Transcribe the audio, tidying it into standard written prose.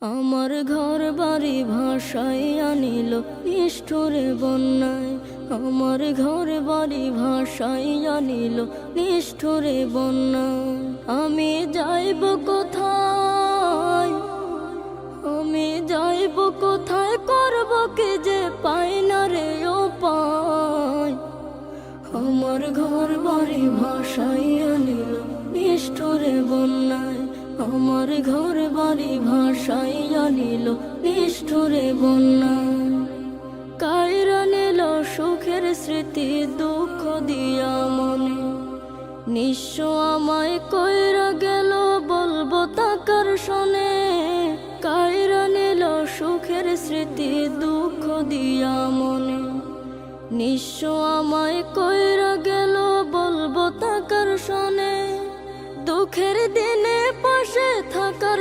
আমার ঘর বাড়ি ভাসাইয়া নিল নিষ্ঠুরে বন্যায়। আমার ঘর বাড়ি ভাসাইয়া নিল নিষ্ঠুরে বন্যায়। আমি যাইব কোথায়, আমি যাইব কোথায়, করব কি যে পাই না রে উপায়। আমার ঘর বাড়ি ভাসাইয়া নিল নিষ্ঠুরে বন্যায়। আমার ঘর বাড়ি ভাসাইয়া নিল নিষ্ঠুরে বন্যায়। কাইরা নিল সুখের স্মৃতি দুঃখ দিয়া মনে। নিঃস্ব আমায় কইরা গেল বলবো তাকার শোনে। কাইরা নিল সুখের স্মৃতি দুঃখ দিয়া মনে। নিঃস্ব আমায় কইরা গেল বলবো তাকার শোনে। দুঃখের দিনে পাশে থাকার